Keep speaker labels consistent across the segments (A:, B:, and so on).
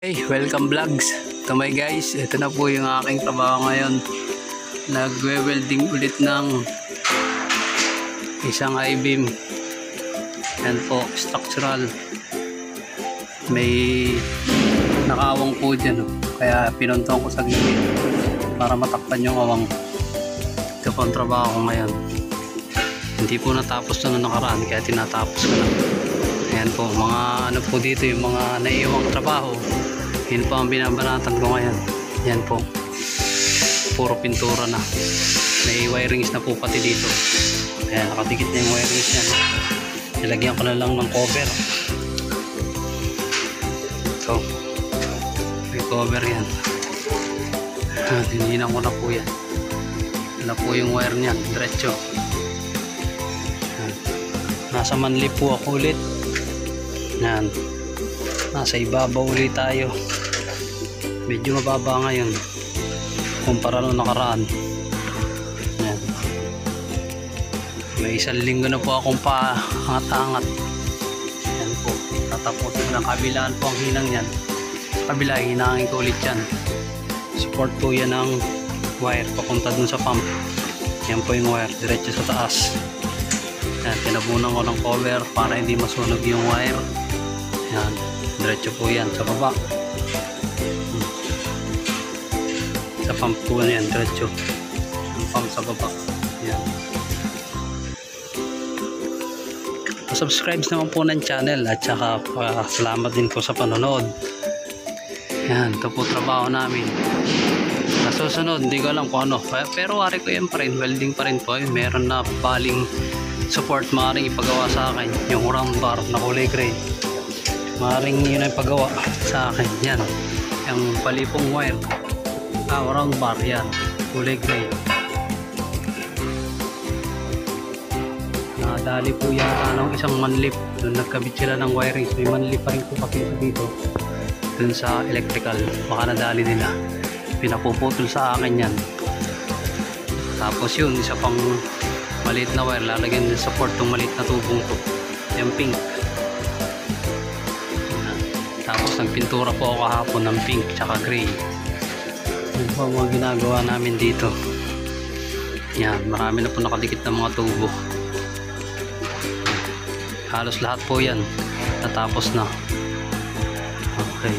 A: Hey, welcome vlogs to my guys. Ito na po yung aking trabaho ngayon. Nagwe-welding ulit ng isang I-beam. Yan po, structural. May nakawang po dyan. Kaya pinuntong ko sa gilid para matakpan yung awang. Ito po ang trabaho ko ngayon. Hindi po natapos na nakaraan kaya tinatapos ko na. Ayan po, mga ano po dito yung mga naiiwang trabaho. Yun po ang binabanatan ko ngayon. Yan po. Puro pintura na. May wirings na po pati dito. Kaya nakadikit na yung wirings yan. Nilagyan ko na lang ng cover. Ito. May cover yan. Hinihinan ko na po yan. Wala po yung wire niyan. Diretso. Nasa manli po ako ulit. Yan. Nasa ibabaw ulit tayo. Medyo mababa ngayon kumpara nung nakaraan. Yan. May isang linggo na po akong paangat-angat. Yan po. Tatapusin ko ng kabilaan po ang hinang yan. Kabila, hinangin ko ulit yan. Support po yan ng wire papunta dun sa pump. Yan po yung wire diretso sa taas. Yan, tinabunan ko ng cover para hindi masunog yung wire. Yan, diretso po yan sa baba. Sa pump po na yan, diretso. Ang pump sa baba. Yan. Subscribe naman po ng channel at saka salamat din po sa panonood. Yan, ito po trabaho namin. Nasusunod, hindi ko alam kung ano. Pero wari ko yan pa rin, welding pa rin po. Meron na baling support maaaring ipagawa sa akin. Yung round bar na kulay gray. Maaaring yun ang ipagawa sa akin. Yan. Yung palipong wire. Round bar yan. Kulay gray. Nadali po yata ng isang manlip. Doon nagkabit sila ng wiring. May manlip pa rin po pakita dito. Doon sa electrical. Baka nadali nila. Pinapuputol sa akin yan. Tapos yun, isa pang maliit na wire. Lalagyan din support ng maliit na tubong to. Yung pink. Tapos nagpintura po ako kahapon ng pink tsaka gray. Yan po mga ginagawa namin dito. Yan, marami na po nakadikit ng mga tubo. Halos lahat po yan natapos na. Okay.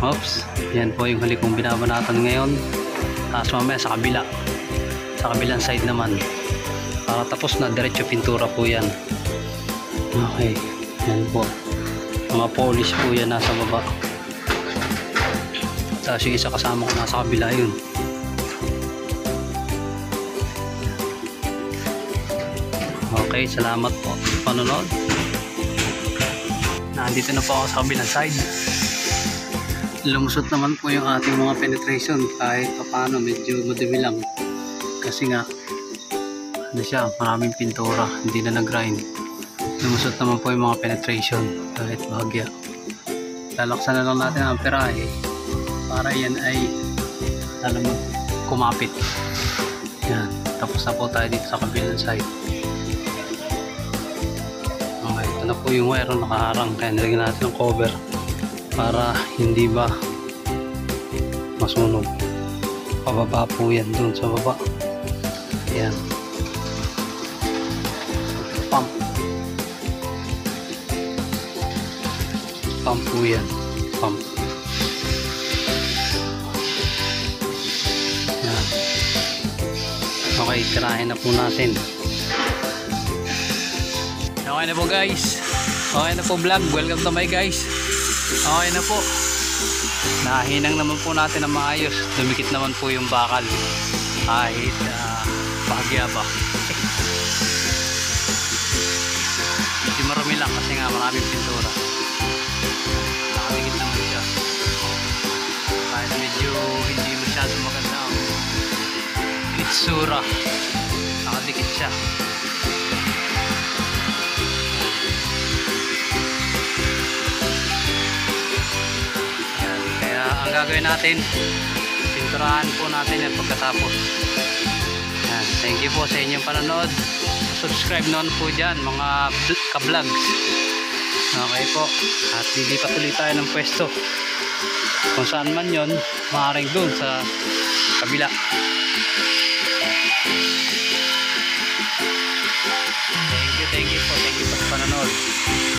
A: Oops. Yan po yung huli kong binabanatan ngayon. Tapos mamaya sa kabila. Sa kabilang side naman. Para tapos na, diretso pintura po yan. Okay. Yan po. Mga polish po yan nasa baba. Tapos yung isa kasama ko nasa kabila yun. Okay, salamat po sa panonood. Nandito na po ako sa kabilang side. Lumusot naman po yung ating mga penetration kahit paano medyo madumi lang. Kasi nga ano siya, maraming pintura, hindi na nag-grind. Lumusot naman po yung mga penetration kahit bahagya. Lalaksan na lang natin ang perahe para yan ay alam mo, kumapit. Yan. Tapos na po tayo dito sa kabilang side. Okay, ito na po yung wire nakaharang kaya nilagyan natin ng cover para hindi ba masunog. Pababa po yan dun sa baba. Yan. Pump po yan. Pump. Yan. Okay, tirahin na po natin. Okay na po guys. Okay na po vlog. Welcome to my guys. Okay na po. Nahinang naman po natin ang maayos. Dumikit naman po yung bakal. Kahit bahagya ba. Hindi marami lang kasi nga maraming pintura. Nakadikit naman siya. Kahit medyo hindi masyado maganda ang itsura. Nakadikit siya. Yan. Kaya ang gagawin natin, pinturahan po natin yan pagkatapos. Yan. Thank you po sa inyong panonood. Subscribe naman po dyan mga ka-vlogs. Okay po. At lilipat ulit tayo ng pwesto. Kung saan man yon, maaaring doon sa kabila. Thank you po. Thank you po sa panonood.